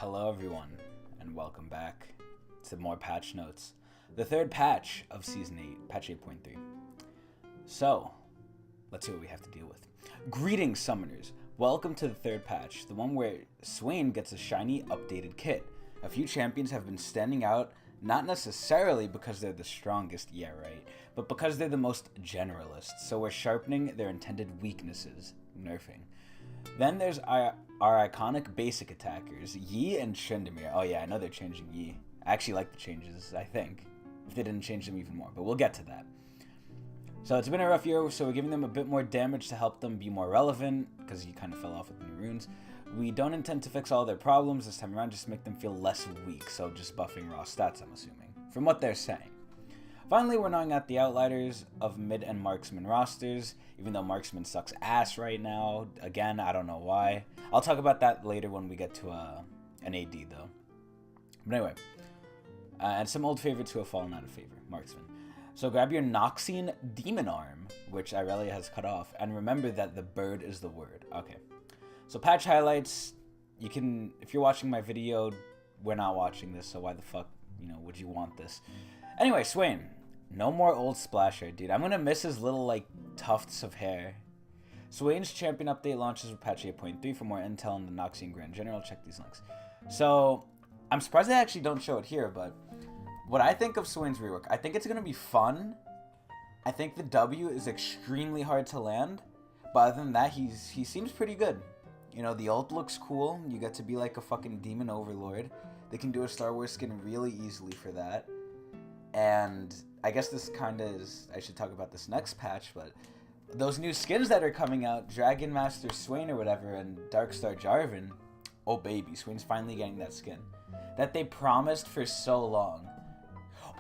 Hello everyone, and welcome back to more patch notes. The third patch of Season 8, patch 8.3. So, let's see what we have to deal with. Greetings, summoners. Welcome to the third patch, the one where Swain gets a shiny, updated kit. A few champions have been standing out, not necessarily because they're the strongest, yeah right, but because they're the most generalist, so we're sharpening their intended weaknesses, nerfing. Then there's our iconic basic attackers, Yi and Tryndamere. Oh yeah, I know they're changing Yi. I actually like the changes, I think, if they didn't change them even more, but we'll get to that. So it's been a rough year, so we're giving them a bit more damage to help them be more relevant, because Yi kind of fell off with the new runes. We don't intend to fix all their problems this time around, just make them feel less weak, so just buffing raw stats, I'm assuming, from what they're saying. Finally, we're gnawing at the outliers of mid and marksman rosters, even though marksman sucks ass right now. Again, I don't know why. I'll talk about that later when we get to an AD, though. But anyway, and some old favorites who have fallen out of favor, marksman. So grab your Noxian Demon Arm, which Irelia has cut off, and remember that the bird is the word. Okay. So patch highlights, you can, if you're watching my video, we're not watching this, so why the fuck, would you want this? Anyway, Swain. No more old splasher, dude. I'm gonna miss his little, tufts of hair. Swain's champion update launches with patch 8.3. For more intel on the Noxian Grand General, check these links. So, I'm surprised they actually don't show it here, but what I think of Swain's rework, I think it's gonna be fun. I think the W is extremely hard to land, but other than that, he seems pretty good. The ult looks cool. You get to be like a fucking demon overlord. They can do a Star Wars skin really easily for that. And I guess this kind of is, I should talk about this next patch, but those new skins that are coming out, Dragon Master Swain or whatever, and Darkstar Jarvan, oh baby, Swain's finally getting that skin that they promised for so long.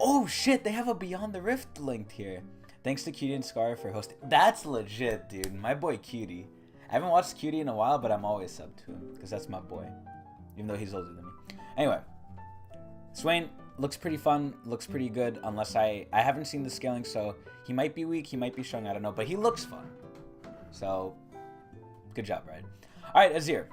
Oh shit, they have a Beyond the Rift linked here. Thanks to Cutie and Scar for hosting. That's legit, dude. My boy Cutie. I haven't watched Cutie in a while, but I'm always subbed to him, because that's my boy, even though he's older than me. Anyway, Swain looks pretty fun, looks pretty good, unless I haven't seen the scaling, so he might be weak, he might be strong, I don't know, but he looks fun. So, good job, right? Alright, Azir.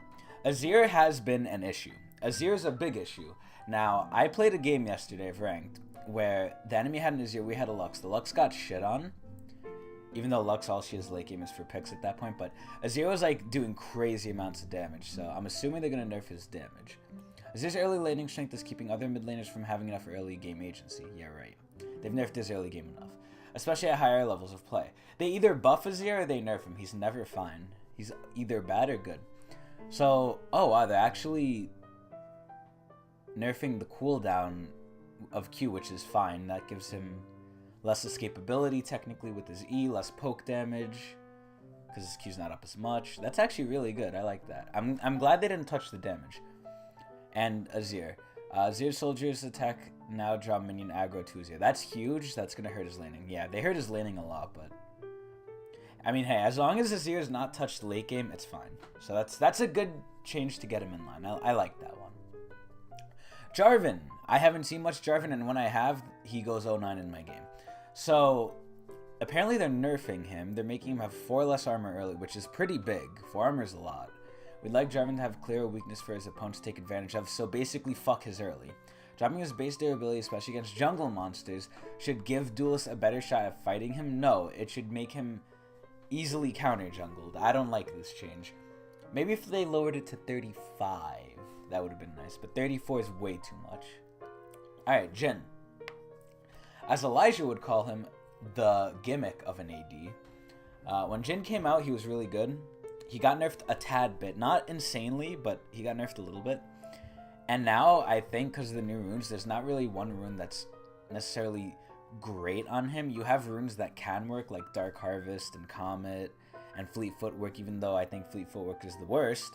Azir has been an issue. Azir is a big issue. Now, I played a game yesterday of Ranked, where the enemy had an Azir, we had a Lux. The Lux got shit on, even though Lux, all she has late game is for picks at that point, but Azir was, doing crazy amounts of damage, so I'm assuming they're going to nerf his damage. Azir's early laning strength is keeping other mid laners from having enough early game agency. Yeah, right. They've nerfed his early game enough, especially at higher levels of play. They either buff Azir or they nerf him. He's never fine. He's either bad or good. So, oh wow, they're actually nerfing the cooldown of Q, which is fine. That gives him less escapability technically with his E, less poke damage, because his Q's not up as much. That's actually really good. I like that. I'm glad they didn't touch the damage. And Azir. Azir soldiers attack now draw minion aggro to Azir. That's huge. That's going to hurt his laning. Yeah, they hurt his laning a lot, but I mean, hey, as long as Azir is not touched late game, it's fine. So that's a good change to get him in line. I like that one. Jarvan. I haven't seen much Jarvan, and when I have, he goes 0-9 in my game. So apparently they're nerfing him. They're making him have 4 less armor early, which is pretty big. 4 armor is a lot. We'd like Jarvan to have clear weakness for his opponent to take advantage of, so basically fuck his early. Dropping his base durability, especially against jungle monsters, should give duelists a better shot at fighting him? No, it should make him easily counter-jungled. I don't like this change. Maybe if they lowered it to 35, that would have been nice, but 34 is way too much. Alright, Jhin. As Elijah would call him, the gimmick of an AD. When Jhin came out, he was really good. He got nerfed a tad bit. Not insanely, but he got nerfed a little bit. And now, I think, because of the new runes, there's not really one rune that's necessarily great on him. You have runes that can work, like Dark Harvest and Comet and Fleet Footwork, even though I think Fleet Footwork is the worst.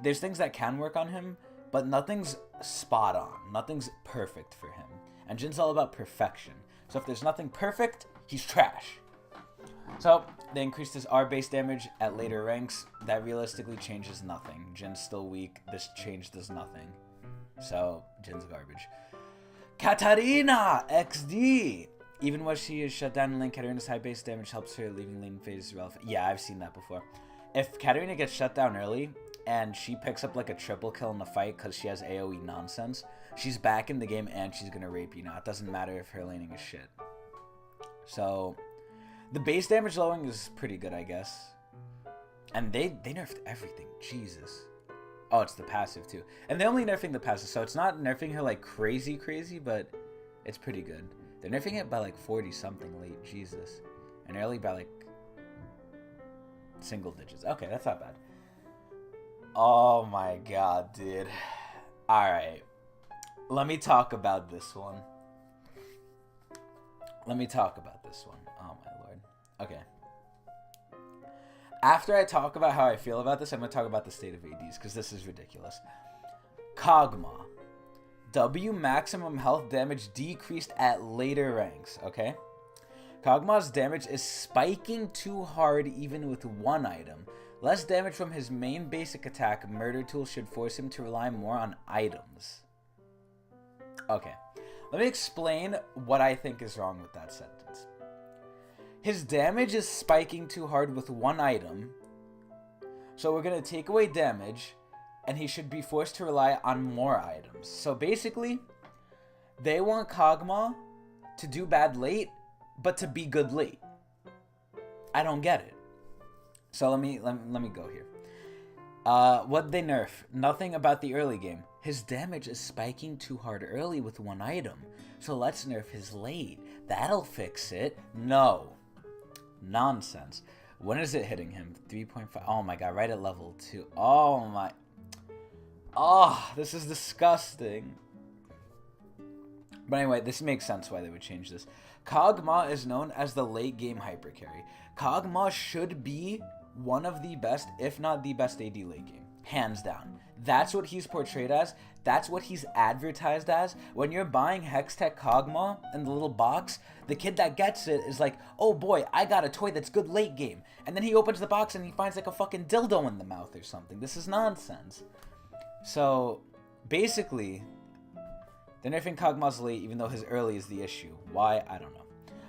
There's things that can work on him, but nothing's spot on. Nothing's perfect for him. And Jin's all about perfection. So if there's nothing perfect, he's trash. So, they increased his R base damage at later ranks. That realistically changes nothing. Jin's still weak. This change does nothing. So, Jin's garbage. Katarina! XD! Even when she is shut down in lane, Katarina's high base damage helps her leaving lane phase relevant. Yeah, I've seen that before. If Katarina gets shut down early, and she picks up like a triple kill in the fight because she has AoE nonsense, she's back in the game and she's gonna rape you now. It doesn't matter if her laning is shit. So the base damage lowering is pretty good, I guess. And they nerfed everything. Jesus. Oh, it's the passive too. And they're only nerfing the passive, so it's not nerfing her like crazy, but it's pretty good. They're nerfing it by like 40 something late. Jesus. And early by like single digits. Okay, that's not bad. Oh my god, dude. Alright. Let me talk about this one. Oh my lord. Okay. After I talk about how I feel about this, I'm going to talk about the state of ADs, because this is ridiculous. Kogmaw. W maximum health damage decreased at later ranks, okay? Kogmaw's damage is spiking too hard even with one item. Less damage from his main basic attack, Murder Tool, should force him to rely more on items. Okay, let me explain what I think is wrong with that sentence. His damage is spiking too hard with one item, so we're going to take away damage, and he should be forced to rely on more items. So basically, they want Kogmaw to do bad late, but to be good late. I don't get it. So let me go here. What they nerf? Nothing about the early game. His damage is spiking too hard early with one item, so let's nerf his late. That'll fix it. No. Nonsense. When is it hitting him? 3.5. Oh my god, right at level 2. Oh my. Oh, this is disgusting. But anyway, this makes sense why they would change this. Kogmaw is known as the late game hyper carry. Kogmaw should be one of the best, if not the best AD late game. Hands down. That's what he's portrayed as. That's what he's advertised as. When you're buying Hextech Kogmaw in the little box, the kid that gets it is like, oh boy, I got a toy that's good late game. And then he opens the box and he finds like a fucking dildo in the mouth or something. This is nonsense. So, basically, they're nerfing Kogmaw's late even though his early is the issue. Why? I don't know.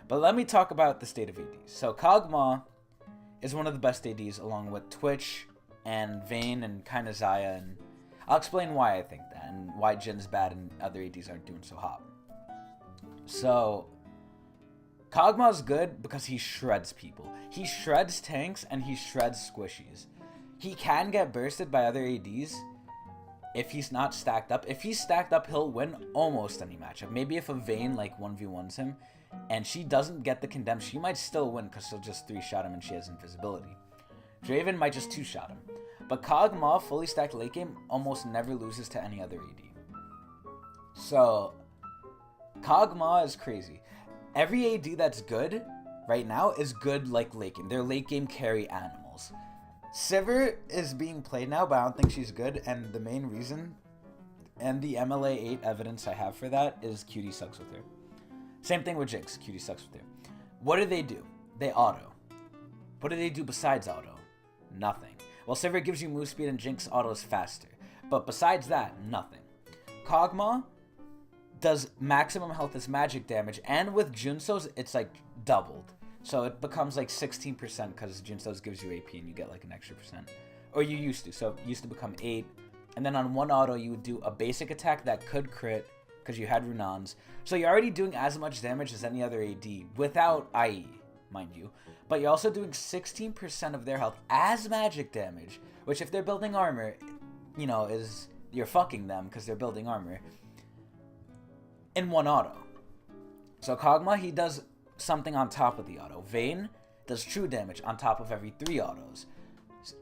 But let me talk about the state of ADs. So, Kogmaw is one of the best ADs along with Twitch and Vayne and kind of Xayah, and I'll explain why I think that and why Jin's bad and other ADs aren't doing so hot. So, Kogmaw's good because he shreds people. He shreds tanks and he shreds squishies. He can get bursted by other ADs if he's not stacked up. If he's stacked up, he'll win almost any matchup. Maybe if a Vayne like 1v1s him and she doesn't get the condemn, she might still win because she'll just 3-shot him and she has invisibility. Draven might just 2-shot him. But Kogmaw, fully stacked late game, almost never loses to any other AD. So, Kogmaw is crazy. Every AD that's good right now is good like late game. They're late game carry animals. Sivir is being played now, but I don't think she's good. And the main reason, and the MLA 8 evidence I have for that, is QD sucks with her. Same thing with Jinx. QD sucks with her. What do? They auto. What do they do besides auto? Nothing. Well, Sivir gives you move speed and Jinx autos faster. But besides that, nothing. Kogmaw does maximum health as magic damage, and with Junso's, it's like doubled. So it becomes like 16% because Junso's gives you AP and you get like an extra percent. Or you used to. So it used to become 8. And then on one auto, you would do a basic attack that could crit because you had Runans. So you're already doing as much damage as any other AD without IE, mind you. But you're also doing 16% of their health as magic damage, which if they're building armor, you know, is you're fucking them because they're building armor in one auto. So Kogmaw, he does something on top of the auto. Vayne does true damage on top of every 3 autos.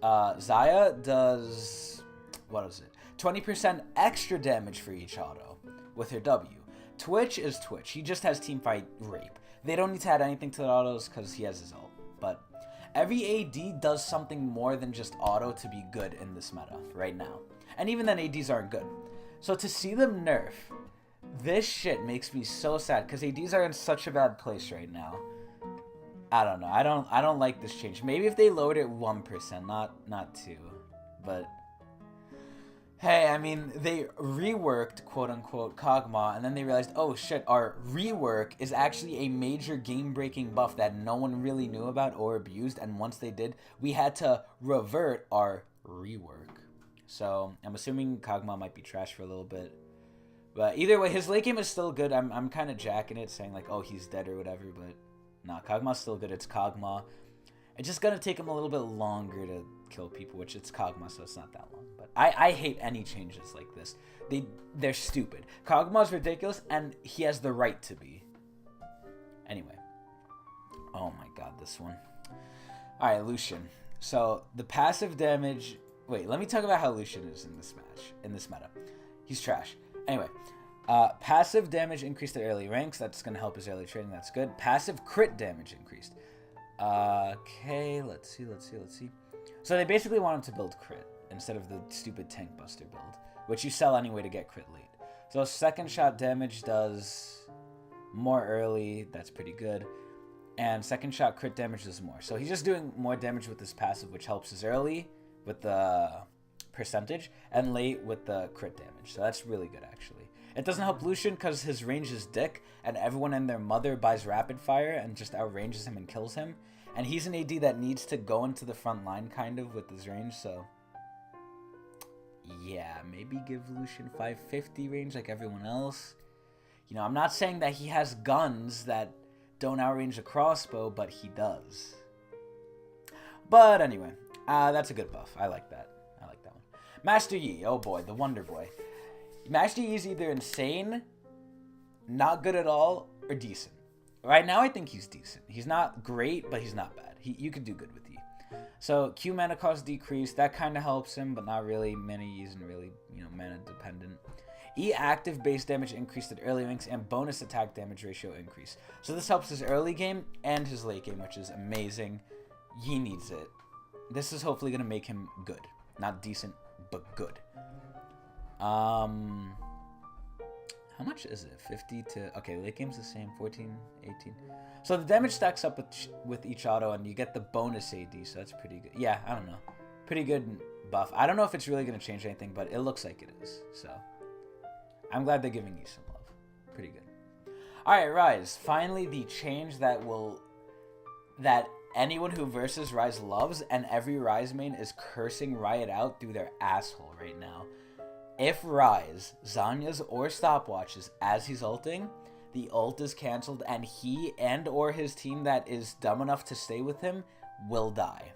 Xayah does, what is it? 20% extra damage for each auto with her W. Twitch is Twitch. He just has teamfight rape. They don't need to add anything to the autos because he has his ult. But every AD does something more than just auto to be good in this meta right now. And even then, ADs aren't good. So to see them nerf, this shit makes me so sad because ADs are in such a bad place right now. I don't know. I don't like this change. Maybe if they lowered it 1%, not 2. But hey, I mean, they reworked, quote-unquote, Kogmaw, and then they realized, oh shit, our rework is actually a major game-breaking buff that no one really knew about or abused, and once they did, we had to revert our rework. So I'm assuming Kogmaw might be trash for a little bit. But either way, his late game is still good. I'm kind of jacking it, saying like, oh, he's dead or whatever. But nah, Kogmaw's still good. It's Kogmaw. It's just gonna take him a little bit longer to kill people, which it's Kogmaw, so it's not that long. But I hate any changes like this. They're stupid. Kogmaw's ridiculous, and he has the right to be. Anyway. Oh my god, this one. Alright, Lucian. So, the passive damage... Wait, let me talk about how Lucian is in this match. In this meta. He's trash. Anyway. Passive damage increased at early ranks. That's going to help his early trading. That's good. Passive crit damage increased. Okay, let's see. So they basically want him to build crit instead of the stupid tank buster build, which you sell anyway to get crit late. So second shot damage does more early. That's pretty good. And second shot crit damage does more. So he's just doing more damage with his passive, which helps his early with the percentage and late with the crit damage. So that's really good, actually. It doesn't help Lucian because his range is dick, and everyone and their mother buys rapid fire and just outranges him and kills him. And he's an AD that needs to go into the front line kind of with his range, so yeah, maybe give Lucian 550 range like everyone else. You know, I'm not saying that he has guns that don't outrange a crossbow, but he does. But anyway, that's a good buff. I like that. I like that one. Master Yi, oh boy, the Wonderboy. Master Yi is either insane, not good at all, or decent. Right now, I think he's decent. He's not great, but he's not bad. You could do good with Yi. So, Q mana cost decreased. That kind of helps him, but not really. Mana Yi isn't really, mana dependent. E active base damage increased at early ranks, and bonus attack damage ratio increased. So this helps his early game and his late game, which is amazing. He needs it. This is hopefully going to make him good. Not decent, but good. How much is it? 50 to... Okay, late game's the same. 14, 18. So the damage stacks up with each auto, and you get the bonus AD, so that's pretty good. Yeah, I don't know. Pretty good buff. I don't know if it's really going to change anything, but it looks like it is. So I'm glad they're giving you some love. Pretty good. Alright, Rise. Finally, the change that anyone who versus Rise loves, and every Rise main is cursing Riot out through their asshole right now. If Rise, Zanya's, or stopwatches as he's ulting, the ult is cancelled, and he and or his team that is dumb enough to stay with him will die.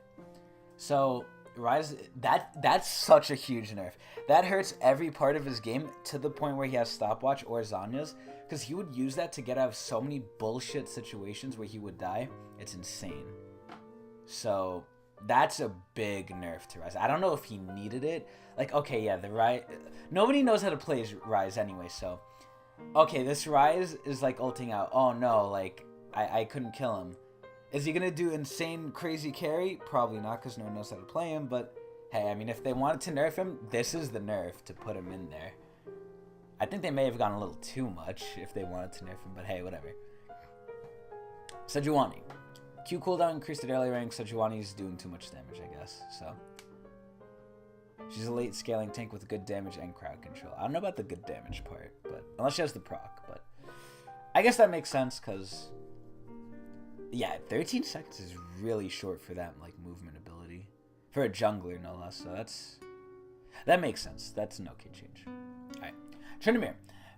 So Rise, that's such a huge nerf. That hurts every part of his game to the point where he has stopwatch or Zanya's, because he would use that to get out of so many bullshit situations where he would die. It's insane. So that's a big nerf to Rise. I don't know if he needed it. Like, okay, yeah, the Rise... Nobody knows how to play Rise anyway, so... Okay, this Rise is, like, ulting out. Oh, no, like, I couldn't kill him. Is he gonna do insane, crazy carry? Probably not, because no one knows how to play him, but... Hey, I mean, if they wanted to nerf him, this is the nerf to put him in there. I think they may have gone a little too much if they wanted to nerf him, but hey, whatever. Sejuani. Q cooldown increased at early rank. Sejuani's doing too much damage, I guess, so... She's a late scaling tank with good damage and crowd control. I don't know about the good damage part, but unless she has the proc, but I guess that makes sense because yeah, 13 seconds is really short for that like movement ability for a jungler, no less. So that makes sense. That's an okay change. All right, Tryndamere.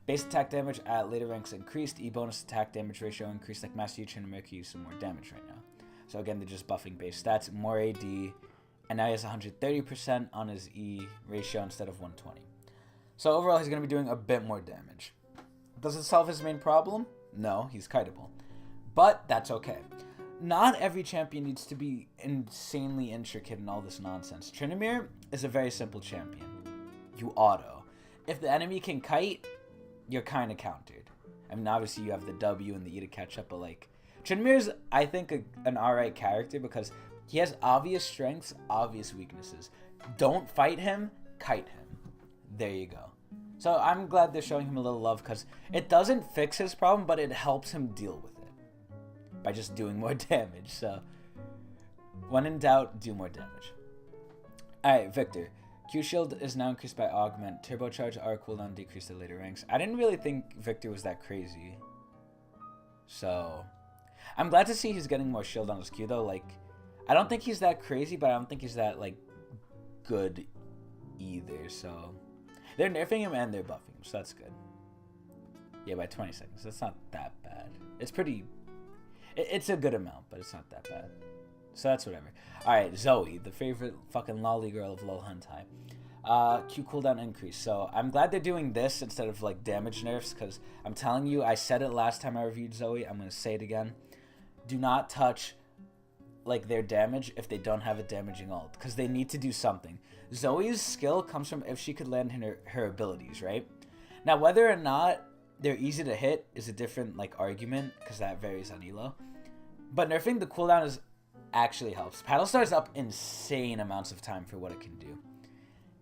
Base attack damage at later ranks increased. E bonus attack damage ratio increased. Like Master Yi, Tryndamere can use some more damage right now. So again, they're just buffing base stats, more AD. And now he has 130% on his E ratio instead of 120. So overall, he's going to be doing a bit more damage. Does it solve his main problem? No, he's kiteable. But that's okay. Not every champion needs to be insanely intricate and all this nonsense. Tryndamere is a very simple champion. You auto. If the enemy can kite, you're kind of countered. I mean, obviously you have the W and the E to catch up, but like... Tryndamere's, I think, an alright character because... He has obvious strengths, obvious weaknesses. Don't fight him, kite him. There you go. So I'm glad they're showing him a little love because it doesn't fix his problem, but it helps him deal with it by just doing more damage. So when in doubt, do more damage. Alright, Victor. Q shield is now increased by augment. Turbocharge R cooldown decreased at later ranks. I didn't really think Victor was that crazy. So I'm glad to see he's getting more shield on his Q though. Like, I don't think he's that crazy, but I don't think he's that, like, good either, so they're nerfing him and they're buffing him, so that's good. Yeah, by 20 seconds. That's not that bad. It's pretty... It's a good amount, but it's not that bad. So that's whatever. Alright, Zoe, the favorite fucking lolly girl of LoL Hentai. Q cooldown increase. So I'm glad they're doing this instead of like damage nerfs, because I'm telling you, I said it last time I reviewed Zoe. I'm going to say it again. Do not touch like their damage if they don't have a damaging ult, because they need to do something. Zoe's skill comes from if she could land her abilities, right? Now, whether or not they're easy to hit is a different like argument, because that varies on elo. But nerfing the cooldown is actually helps. Battlestar is up insane amounts of time for what it can do,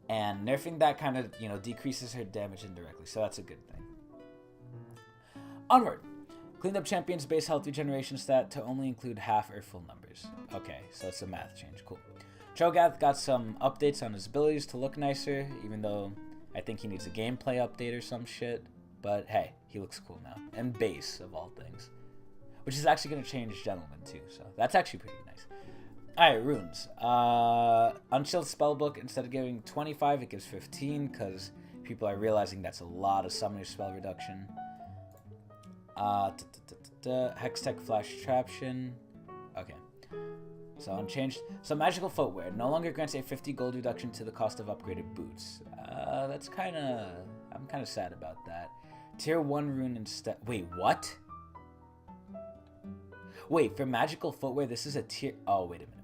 and nerfing that kind of, you know, decreases her damage indirectly, so that's a good thing. Onward. Cleaned up champion's base health regeneration stat to only include half or full numbers. Okay, so it's a math change. Cool. Chogath got some updates on his abilities to look nicer, even though I think he needs a gameplay update or some shit. But hey, he looks cool now. And base, of all things. Which is actually going to change Gentleman too, so that's actually pretty nice. Alright, runes. Unchilled Spellbook, instead of giving 25, it gives 15, because people are realizing that's a lot of summoner spell reduction. Hextech Flash Traption. Okay. So unchanged. So magical footwear no longer grants a 50 gold reduction to the cost of upgraded boots. That's kind of... I'm kind of sad about that. Tier 1 rune instead... Wait, what? Wait, for magical footwear, this is a tier... Oh, wait a minute.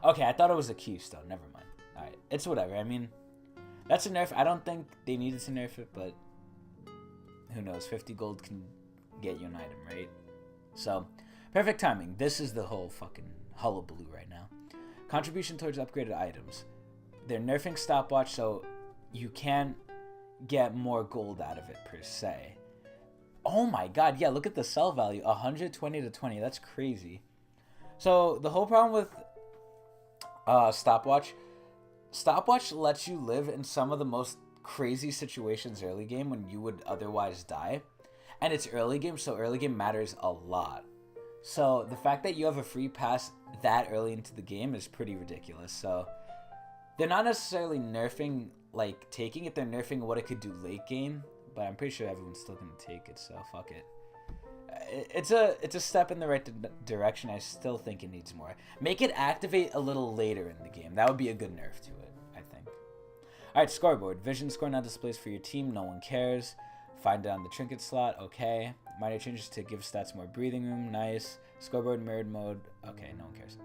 Okay, I thought it was a keystone. Never mind. Alright, it's whatever. I mean, that's a nerf. I don't think they needed to nerf it, but... Who knows? 50 gold can get you an item, right? So, perfect timing. This is the whole fucking hullabaloo right now. Contribution towards upgraded items. They're nerfing stopwatch, so you can't get more gold out of it, per se. Oh my god, yeah, look at the sell value. 120 to 20. That's crazy. So, the whole problem with stopwatch lets you live in some of the most crazy situations early game when you would otherwise die, and it's early game, so early game matters a lot. So the fact that you have a free pass that early into the game is pretty ridiculous. So they're not necessarily nerfing like taking it, they're nerfing what it could do late game, but I'm pretty sure everyone's still gonna take it, so fuck it. It's a step in the right direction. I still think it needs more. Make it activate a little later in the game. That would be a good nerf to it, I think. Alright, scoreboard. Vision score now displays for your team. No one cares. Find it on the trinket slot. Okay. Minor changes to give stats more breathing room. Nice. Scoreboard mirrored mode. Okay, no one cares.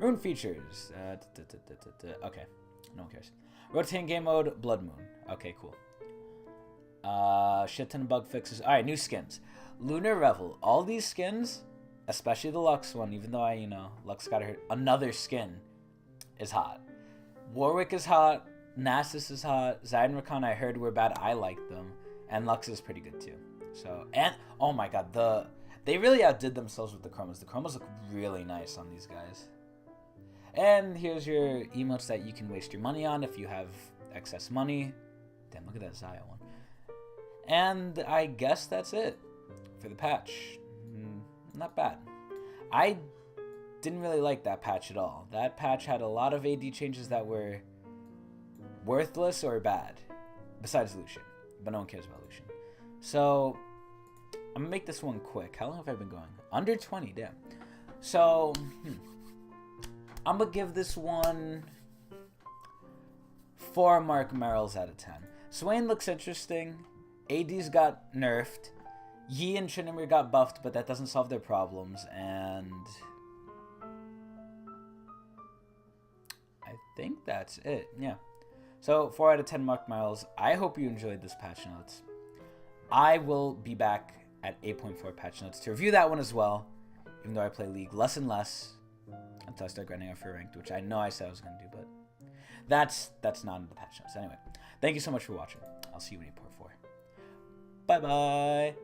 Rune features. Okay, no one cares. Rotating game mode. Blood moon. Okay, cool. Shit ton of bug fixes. Alright, new skins. Lunar Revel. All these skins, especially the Lux one, even though Lux got hurt, another skin is hot. Warwick is hot. Nasus is hot. Zaid and Rakan I heard were bad. I like them. And Lux is pretty good too. So, and oh my god, they really outdid themselves with the chromas. The chromas look really nice on these guys. And here's your emotes that you can waste your money on if you have excess money. Damn, look at that Zaya one. And I guess that's it for the patch. Not bad. I didn't really like that patch at all. That patch had a lot of AD changes that were worthless or bad, besides Lucian. But no one cares about Lucian. So, I'm going to make this one quick. How long have I been going? Under 20, damn. So, I'm going to give this one 4 Mark Merrills out of 10. Swain looks interesting. AD's got nerfed. Yi and Tryndamere got buffed, but that doesn't solve their problems. And I think that's it. Yeah. So, 4 out of 10 Mark Miles. I hope you enjoyed this patch notes. I will be back at 8.4 patch notes to review that one as well, even though I play League less and less until I start grinding out for ranked, which I know I said I was going to do, but that's not in the patch notes. Anyway, thank you so much for watching. I'll see you in 8.4. Bye-bye.